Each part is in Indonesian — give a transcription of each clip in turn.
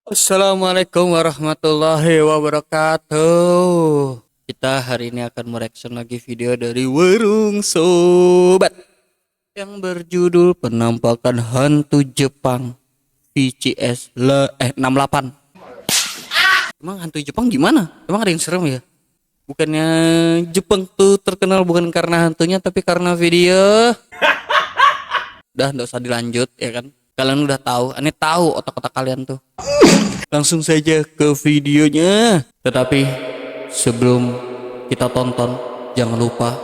Assalamualaikum warahmatullahi wabarakatuh. Kita hari ini akan mereaction lagi video dari Warung Sobat yang berjudul Penampakan Hantu Jepang VCS 68. Emang hantu Jepang gimana? Emang ada yang serem ya? Bukannya Jepang tuh terkenal bukan karena hantunya tapi karena video. Udah nggak usah dilanjut ya kan? Kalian udah tahu, aneh tahu otak-otak kalian tuh. Langsung saja ke videonya. Tetapi sebelum kita tonton, jangan lupa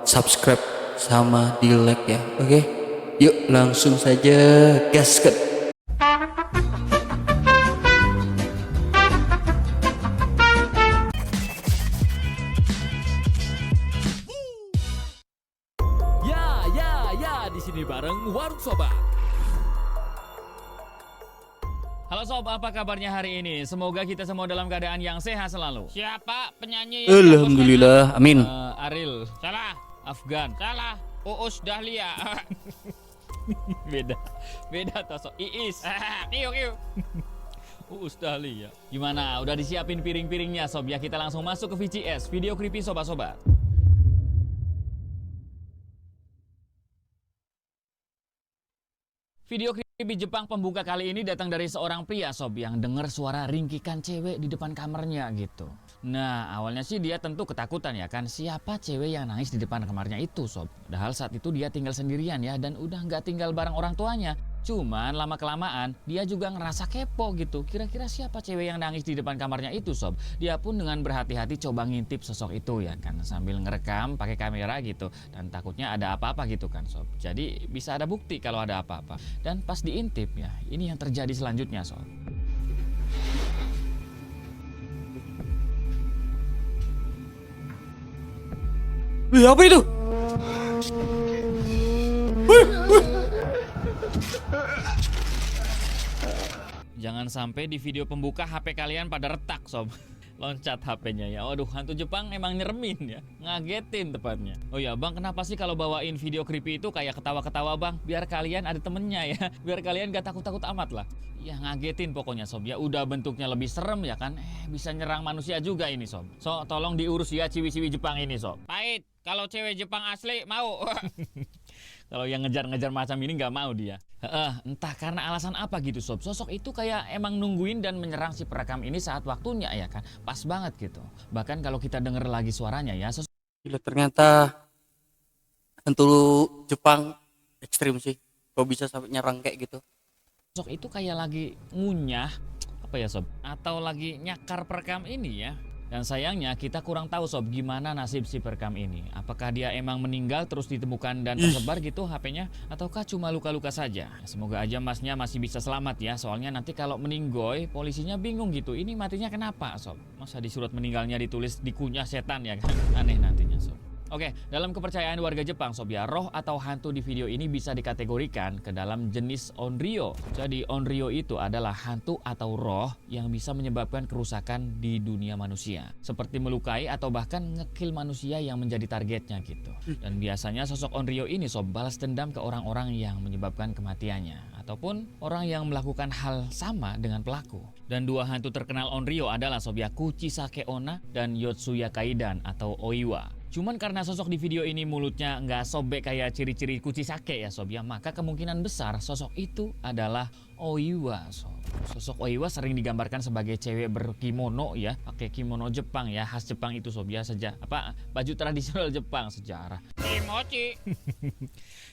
subscribe sama di like ya. Oke, yuk langsung saja gasket. Ya, di sini bareng Warung Sobat. Halo Sob, apa kabarnya hari ini? Semoga kita semua dalam keadaan yang sehat selalu. Siapa penyanyi yang Alhamdulillah, amin. Aril, salah? Afgan, Salah. Uus Dahlia. beda tosok. Iis, Kiu kiu. Uus Dahlia. Gimana? Udah disiapin piring-piringnya Sob? Ya kita langsung masuk ke VCS, video creepy sobat-sobat. Video creepy Jepang pembuka kali ini datang dari seorang pria Sob yang dengar suara ringkikan cewek di depan kamarnya gitu. Nah awalnya sih dia tentu ketakutan ya kan, siapa cewek yang nangis di depan kamarnya itu Sob. Padahal saat itu dia tinggal sendirian ya dan udah nggak tinggal bareng orang tuanya. Cuman lama kelamaan dia juga ngerasa kepo gitu. Kira-kira siapa cewek yang nangis di depan kamarnya itu Sob. Dia pun dengan berhati-hati coba ngintip sosok itu ya kan, sambil ngerekam pakai kamera gitu. Dan takutnya ada apa-apa gitu kan Sob. Jadi bisa ada bukti kalau ada apa-apa. Dan pas diintip ya, ini yang terjadi selanjutnya Sob. Wih, apa itu? Jangan sampai di video pembuka HP kalian pada retak Sob. Loncat HP-nya ya. Waduh, hantu Jepang emang nyeremin ya. Ngagetin tepatnya. Oh ya Bang, kenapa sih kalau bawain video creepy itu kayak ketawa-ketawa Bang? Biar kalian ada temennya ya. Biar kalian gak takut-takut amat lah. Ya ngagetin pokoknya Sob. Ya udah bentuknya lebih serem ya kan. Bisa nyerang manusia juga ini Sob. So, tolong diurus ya ciwi-ciwi Jepang ini Sob. Pahit. Kalau cewek Jepang asli mau. Kalau yang ngejar-ngejar macam ini nggak mau dia. Entah karena alasan apa gitu Sob. Sosok itu kayak emang nungguin dan menyerang si perekam ini saat waktunya ya kan. Pas banget gitu. Bahkan kalau kita denger lagi suaranya ya. Gila, ternyata hantu Jepang ekstrim sih. Kok bisa sampai nyerang kayak gitu? Sosok itu kayak lagi ngunyah. Apa ya Sob? Atau lagi nyakar perekam ini ya. Dan sayangnya kita kurang tahu Sob gimana nasib si perekam ini. Apakah dia emang meninggal terus ditemukan dan tersebar gitu HP-nya, ataukah cuma luka-luka saja. Semoga aja masnya masih bisa selamat ya. Soalnya nanti kalau meninggoy polisinya bingung gitu. Ini matinya kenapa Sob? Masa di surat meninggalnya ditulis dikunyah setan ya kan? Aneh nantinya Sob. Oke, dalam kepercayaan warga Jepang Sob ya, roh atau hantu di video ini bisa dikategorikan ke dalam jenis onryo. Jadi onryo itu adalah hantu atau roh yang bisa menyebabkan kerusakan di dunia manusia, seperti melukai atau bahkan ngekill manusia yang menjadi targetnya gitu. Dan biasanya sosok onryo ini Sob balas dendam ke orang-orang yang menyebabkan kematiannya ataupun orang yang melakukan hal sama dengan pelaku. Dan dua hantu terkenal onryo adalah Sob ya, Kuchisake Onna dan Yotsuya Kaidan atau Oiwa. Cuman karena sosok di video ini mulutnya nggak sobek kayak ciri-ciri Kuchisake ya Sob ya, maka kemungkinan besar sosok itu adalah Oiwa Sob. Sosok Oiwa sering digambarkan sebagai cewek berkimono ya, pakai kimono Jepang ya, khas Jepang itu Sob ya, baju tradisional Jepang sejarah. Kimochi.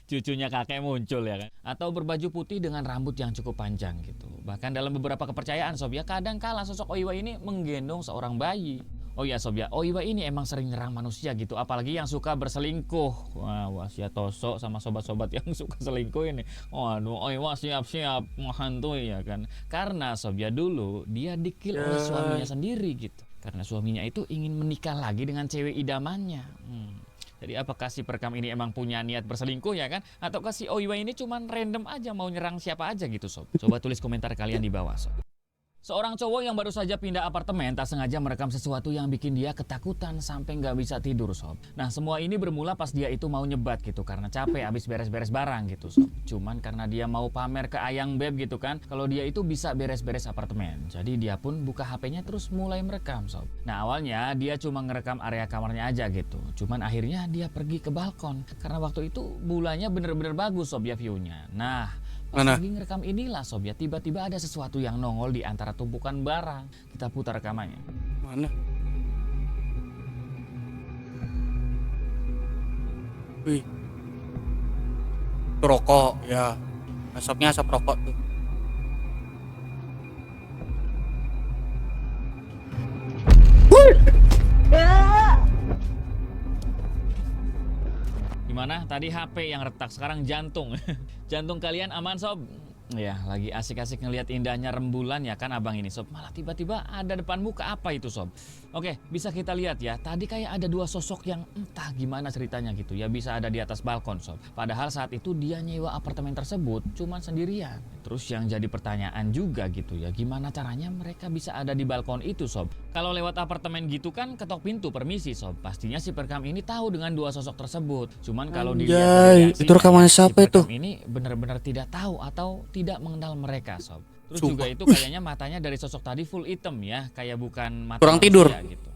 Cucunya kakek muncul ya kan, atau berbaju putih dengan rambut yang cukup panjang gitu. Bahkan dalam beberapa kepercayaan Sob ya, kadang kala sosok Oiwa ini menggendong seorang bayi. Oh ya Sob ya, Oiwa ini emang sering nyerang manusia gitu, apalagi yang suka berselingkuh. Wah, wasia tosok sama sobat-sobat yang suka selingkuh ini. Waduh, Oiwa siap-siap menghantui ya kan. Karena Sob ya, dulu dia dikill oleh suaminya sendiri gitu. Karena suaminya itu ingin menikah lagi dengan cewek idamannya. Jadi apakah si perekam ini emang punya niat berselingkuh ya kan? Ataukah si Oiwa ini cuman random aja mau nyerang siapa aja gitu Sob? Coba tulis komentar kalian di bawah Sob. Seorang cowok yang baru saja pindah apartemen tak sengaja merekam sesuatu yang bikin dia ketakutan sampai nggak bisa tidur, sob. Nah, semua ini bermula pas dia itu mau nyebat gitu karena capek abis beres-beres barang gitu, sob. Cuman karena dia mau pamer ke ayang beb gitu kan, kalau dia itu bisa beres-beres apartemen. Jadi dia pun buka HP-nya terus mulai merekam, sob. Nah, awalnya dia cuma ngerekam area kamarnya aja gitu. Cuman akhirnya dia pergi ke balkon karena waktu itu bulannya bener-bener bagus, sob, ya view-nya. Nah, pas Mana? lagi ngerekam inilah, sob, ya tiba-tiba ada sesuatu yang nongol di antara tumpukan barang. Kita putar rekamannya. Mana? Wih. Itu rokok ya. Asapnya asap rokok tuh. Gimana? Tadi HP yang retak, sekarang jantung. Jantung kalian aman, sob? Ya, lagi asik-asik ngelihat indahnya rembulan ya kan abang ini, sob. Malah tiba-tiba ada depan muka, apa itu, sob? Oke, bisa kita lihat ya. Tadi kayak ada dua sosok yang entah gimana ceritanya gitu ya, bisa ada di atas balkon, sob. Padahal saat itu dia nyewa apartemen tersebut cuman sendirian. Terus yang jadi pertanyaan juga gitu ya, gimana caranya mereka bisa ada di balkon itu, sob? Kalau lewat apartemen gitu kan ketok pintu permisi, sob. Pastinya si perekam ini tahu dengan dua sosok tersebut. Cuman kalau dilihat Anjay, dari reaksinya, itu rekaman ya, siapa si perekam itu? ini benar-benar tidak tahu atau tidak mengenal mereka, sob. Terus Sumpah. juga itu kayaknya matanya dari sosok tadi full hitam ya, kayak bukan mata Kurang manusia tidur. gitu.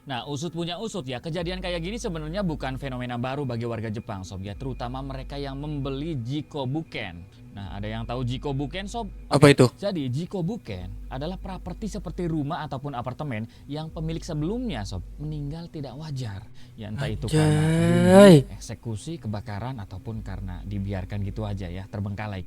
Nah, usut punya usut ya, kejadian kayak gini sebenarnya bukan fenomena baru bagi warga Jepang, sob, ya, terutama mereka yang membeli jikobuken. Nah, ada yang tahu jikobuken, sob? Apa itu? Jadi, jikobuken adalah properti seperti rumah ataupun apartemen yang pemilik sebelumnya, sob, meninggal tidak wajar. Ya, entah itu karena Anjay. bunuh, eksekusi, kebakaran, ataupun karena dibiarkan gitu aja ya, terbengkalai.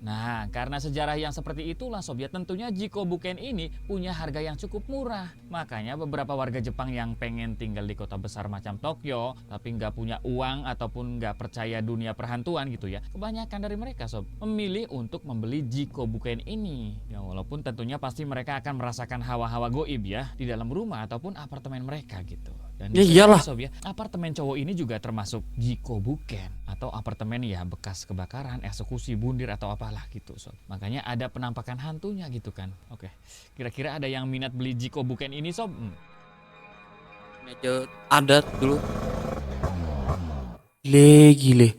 Nah, karena sejarah yang seperti itulah, sob, ya, tentunya jikobuken ini punya harga yang cukup murah. Makanya beberapa warga Jepang yang pengen tinggal di kota besar macam Tokyo, tapi nggak punya uang ataupun nggak percaya dunia perhantuan gitu ya, kebanyakan dari mereka, sob, memilih untuk membeli jikobuken ini. Ya, walaupun tentunya pasti mereka akan merasakan hawa-hawa goib ya di dalam rumah ataupun apartemen mereka gitu. Dan Ya bisa iyalah. jadi, sob, ya, apartemen cowok ini juga termasuk jikobuken atau apartemen ya bekas kebakaran, eksekusi, bundir atau apalah gitu, sob. Makanya ada penampakan hantunya gitu kan. Oke, kira-kira ada yang minat beli jikobuken ini, sob? Meja adat dulu. Gile.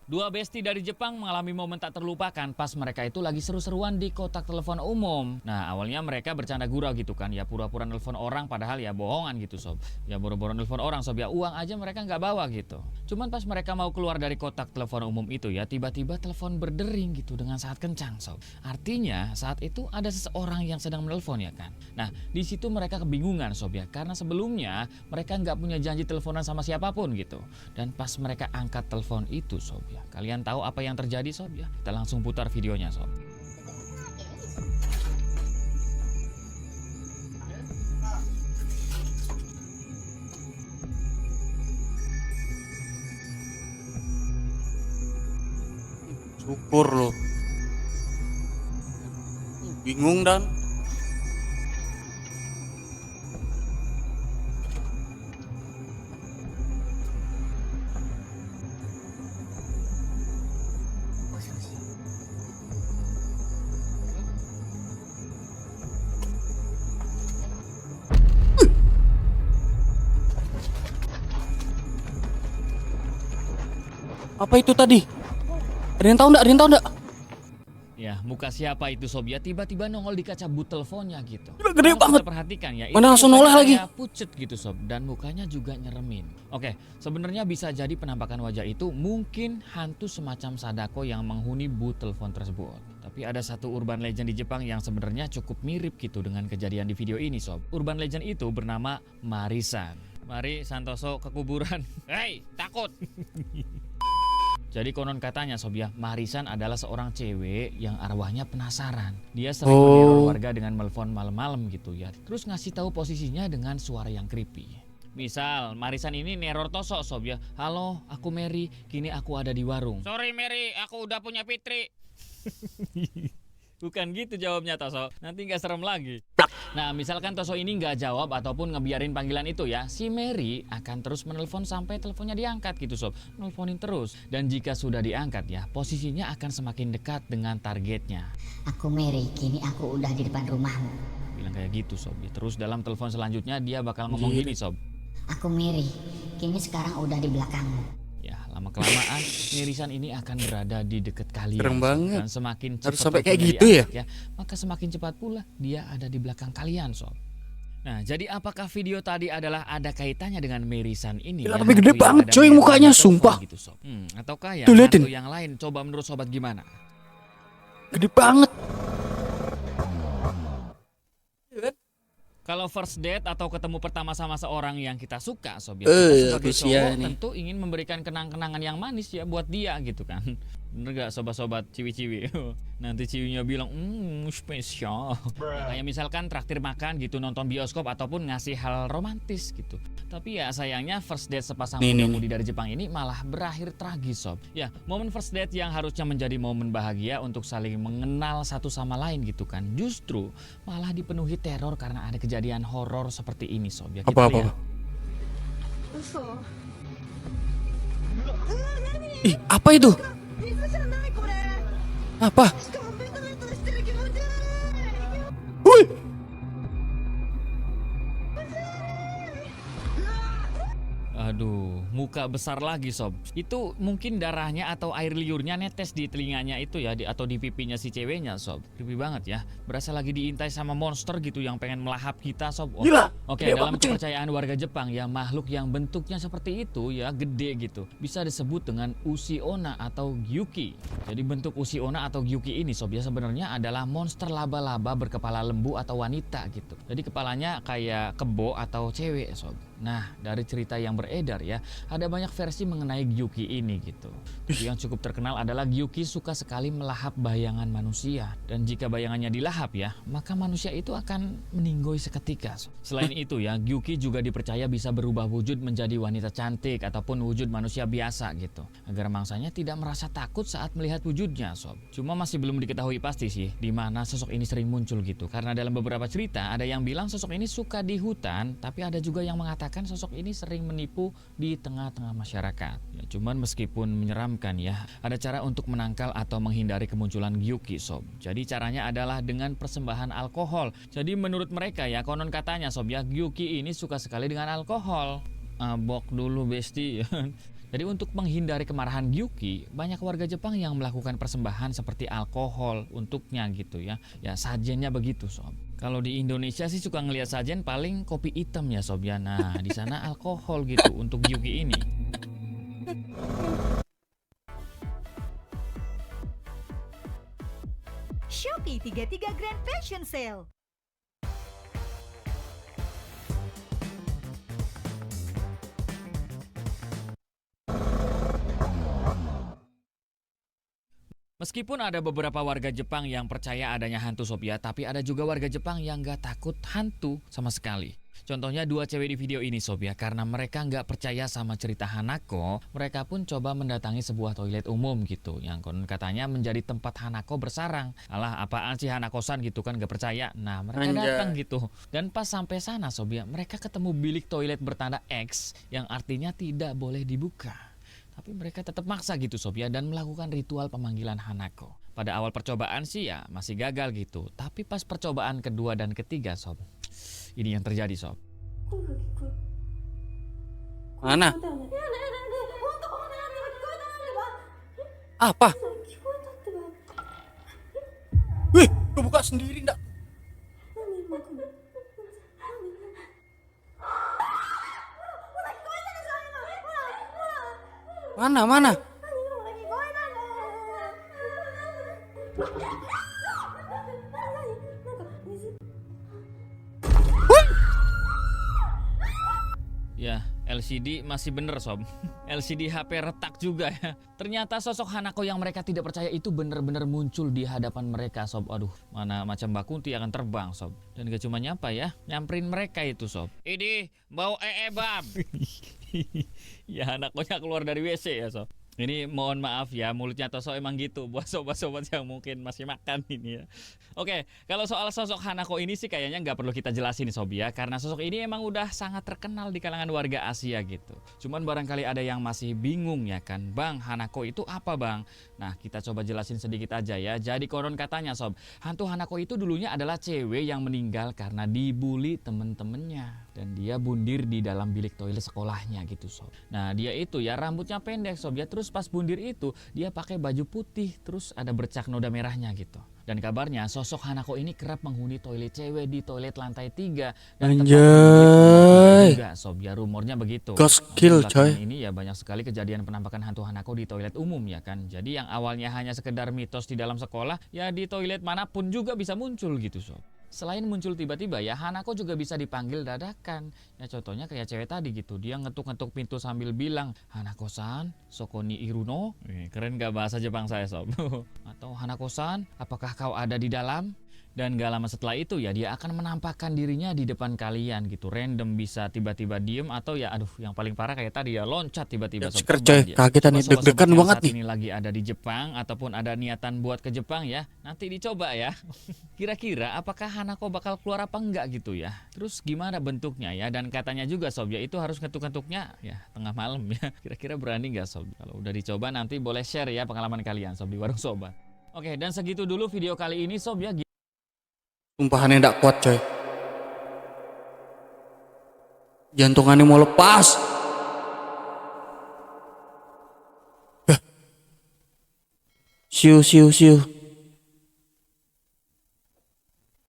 Dua besti dari Jepang mengalami momen tak terlupakan pas mereka itu lagi seru-seruan di kotak telepon umum. Nah, awalnya mereka bercanda gurau gitu kan, ya pura-pura nelfon orang padahal ya bohongan gitu, sob. Ya boro-boro nelfon orang, sob, ya uang aja mereka nggak bawa gitu. Cuman pas mereka mau keluar dari kotak telepon umum itu ya, tiba-tiba telepon berdering gitu dengan sangat kencang, sob. Artinya saat itu ada seseorang yang sedang menelpon ya kan. Nah, di situ mereka kebingungan, sob, ya, karena sebelumnya mereka nggak punya janji teleponan sama siapapun gitu. Dan pas mereka angkat telepon itu, sob, ya, kalian tahu apa yang terjadi, sob, ya? Kita langsung putar videonya, sob. Syukur loh. Bingung dan. Apa itu tadi? Ada yang tahu enggak? Ya, muka siapa itu, sob, ya, tiba-tiba nongol di kaca boot teleponnya gitu. Gila, gede Kalau banget. kita perhatikan ya, Mana langsung mukanya noleh lagi. kayak pucet gitu, sob, dan mukanya juga nyeremin. Oke, sebenarnya bisa jadi penampakan wajah itu mungkin hantu semacam Sadako yang menghuni boot telepon tersebut. Tapi ada satu urban legend di Jepang yang sebenarnya cukup mirip gitu dengan kejadian di video ini, sob. Urban legend itu bernama Marisan. Mari Santoso ke kuburan. Hei, takut. Jadi konon katanya, sob, ya, Marisan adalah seorang cewek yang arwahnya penasaran. Dia sering Oh. meneror warga dengan nelfon malam-malam gitu ya. Terus ngasih tahu posisinya dengan suara yang creepy. Misal, Marisan ini neror Toso, sob, ya. Halo, aku Mary, kini aku ada di warung. Sorry Mary, aku udah punya Fitri. Bukan gitu jawabnya, Toso. Nanti nggak serem lagi. Nah, misalkan Toso ini nggak jawab ataupun ngebiarin panggilan itu ya, si Mary akan terus menelpon sampai teleponnya diangkat gitu sob. Nelponin terus. Dan jika sudah diangkat ya, posisinya akan semakin dekat dengan targetnya. Aku Mary, kini aku udah di depan rumahmu. Bilang kayak gitu sob. Ya, terus dalam telepon selanjutnya dia bakal ngomong gini sob. Aku Mary, kini sekarang udah di belakangmu. Ya, lama-kelamaan irisan ini akan berada di dekat kalian. Serem banget. Dan semakin cepat Harus sampai kayak teleponnya gitu ya? diangkat maka semakin cepat pula dia ada di belakang kalian, sob. Nah, jadi apakah video tadi adalah ada kaitannya dengan Merisan ini? Gila, ya? tapi gede Hantu yang banget, ada coy, di mukanya, telepon sumpah. Gitu, sob. Ataukah ya Tuh, liatin. hantu yang lain? Coba menurut sobat gimana? Gede banget. Kalau first date atau ketemu pertama sama seorang yang kita suka, sob, ya, Eh, kita sebagai Rusia cowok nih. tentu ingin memberikan kenang-kenangan yang manis ya buat dia gitu kan. Bener gak sobat-sobat ciwi-ciwi? Nanti ciwinya bilang, spesial. Ya, kayak misalkan traktir makan gitu, nonton bioskop ataupun ngasih hal romantis gitu. Tapi ya sayangnya first date sepasang Nih, nih, muda-mudi dari Jepang ini malah berakhir tragis, sob. Ya, momen first date yang harusnya menjadi momen bahagia untuk saling mengenal satu sama lain gitu kan, justru malah dipenuhi teror karena ada kejadian horor seperti ini, sob. Ya, kita Apa? lihat. Ih, apa itu? Apa? Wih. Aduh, muka besar lagi sob. Itu mungkin darahnya atau air liurnya netes di telinganya itu ya, atau di pipinya si ceweknya sob. Creepy banget ya. Berasa lagi diintai sama monster gitu yang pengen melahap kita sob. Oh, Gila, Oke, gede dalam banget, cuy. kepercayaan warga Jepang ya, makhluk yang bentuknya seperti itu ya, gede gitu, bisa disebut dengan Ushi-onna atau Gyuki. Jadi bentuk Ushi-onna atau Gyuki ini sob ya sebenarnya adalah monster laba-laba berkepala lembu atau wanita gitu. Jadi kepalanya kayak kebo atau cewek sob. Nah, dari cerita yang beredar ya, ada banyak versi mengenai Gyuki ini gitu. Yang cukup terkenal adalah Gyuki suka sekali melahap bayangan manusia. Dan jika bayangannya dilahap ya, maka manusia itu akan meninggoy seketika. Selain itu ya, Gyuki juga dipercaya bisa berubah wujud menjadi wanita cantik ataupun wujud manusia biasa gitu. Agar mangsanya tidak merasa takut saat melihat wujudnya, sob. Cuma masih belum diketahui pasti sih di mana sosok ini sering muncul gitu. Karena dalam beberapa cerita ada yang bilang sosok ini suka di hutan, tapi ada juga yang mengatakan sosok ini sering menipu di tengah-tengah masyarakat. Ya, cuman meskipun menyeramkan ya, ada cara untuk menangkal atau menghindari kemunculan Gyuki, sob. Jadi caranya adalah dengan persembahan alkohol. Jadi menurut mereka ya, konon katanya sob ya, Gyuki ini suka sekali dengan alkohol. Abok dulu besti. Jadi untuk menghindari kemarahan Gyuki, banyak warga Jepang yang melakukan persembahan seperti alkohol untuknya gitu ya. Ya sajennya begitu sob. Kalau di Indonesia sih suka ngelihat sajen paling kopi hitam ya sob ya. Nah di sana alkohol gitu untuk Gyuki ini. Shopee 33 Grand Fashion Sale. Meskipun ada beberapa warga Jepang yang percaya adanya hantu sob ya, tapi ada juga warga Jepang yang gak takut hantu sama sekali. Contohnya dua cewek di video ini sob ya, karena mereka nggak percaya sama cerita Hanako, mereka pun coba mendatangi sebuah toilet umum gitu, yang konon katanya menjadi tempat Hanako bersarang. Alah apaan sih Hanako-san gitu kan, gak percaya. Nah mereka Anjay. datang gitu, dan pas sampai sana sob ya, mereka ketemu bilik toilet bertanda X, yang artinya tidak boleh dibuka. Tapi mereka tetap maksa gitu sob ya, dan melakukan ritual pemanggilan Hanako. Pada awal percobaan sih ya masih gagal gitu, tapi pas percobaan kedua dan ketiga sob, ini yang terjadi sob. Mana? Apa? Wih, kebuka sendiri ndak? Mana? Ya, LCD masih bener sob. LCD HP retak juga ya. Ternyata sosok Hanako yang mereka tidak percaya itu bener-bener muncul di hadapan mereka sob. Aduh, mana macam Mbak Kunti akan terbang sob. Dan gak cuma nyapa ya, nyamperin mereka itu sob. Ini bau bab. Ya, Hanakonya keluar dari WC ya sob. Ini mohon maaf ya, mulutnya Toso emang gitu buat sobat-sobat yang mungkin masih makan ini ya. Oke, kalau soal sosok Hanako ini sih kayaknya nggak perlu kita jelasin Sob ya, karena sosok ini emang udah sangat terkenal di kalangan warga Asia gitu. Cuman barangkali ada yang masih bingung ya kan, Bang, Hanako itu apa Bang? Nah, kita coba jelasin sedikit aja ya. Jadi konon katanya Sob, hantu Hanako itu dulunya adalah cewek yang meninggal karena dibully temen-temennya. Dan dia bundir di dalam bilik toilet sekolahnya gitu Sob. Nah, dia itu ya rambutnya pendek Sob ya, terus pas bundir itu dia pakai baju putih, terus ada bercak noda merahnya gitu. Dan kabarnya sosok Hanako ini kerap menghuni toilet cewek di toilet lantai 3 dan Anjay. juga Sob ya, rumornya begitu. Gokil, Belakangan coy. ini ya banyak sekali kejadian penampakan hantu Hanako di toilet umum ya kan. Jadi yang awalnya hanya sekedar mitos di dalam sekolah, ya di toilet manapun juga bisa muncul gitu Sob. Selain muncul tiba-tiba ya, Hanako juga bisa dipanggil dadakan. Ya contohnya kayak cewek tadi gitu, dia ngetuk-ngetuk pintu sambil bilang, Hanako-san, sokoni iruno. Keren gak bahasa Jepang saya Sob? Atau Hanako-san, apakah kau ada di dalam? Dan gak lama setelah itu ya dia akan menampakkan dirinya di depan kalian gitu. Random, bisa tiba-tiba diem atau ya aduh yang paling parah kayak tadi ya loncat tiba-tiba. Ya, seker, coy. Kagetan nih, Sobat-sobat deg-degan yang banget saat nih. ini lagi ada di Jepang ataupun ada niatan buat ke Jepang ya, nanti dicoba ya. Kira-kira apakah Hanako bakal keluar apa enggak gitu ya. Terus gimana bentuknya ya, dan katanya juga Sob ya itu harus ngetuk-ngetuknya ya tengah malam ya. Kira-kira berani nggak Sob? Kalau udah dicoba nanti boleh share ya pengalaman kalian Sob di Warung Sobat. Oke, dan segitu dulu video kali ini Sob ya. Sumpahannya ndak kuat coy. Jantungannya mau lepas. Siu.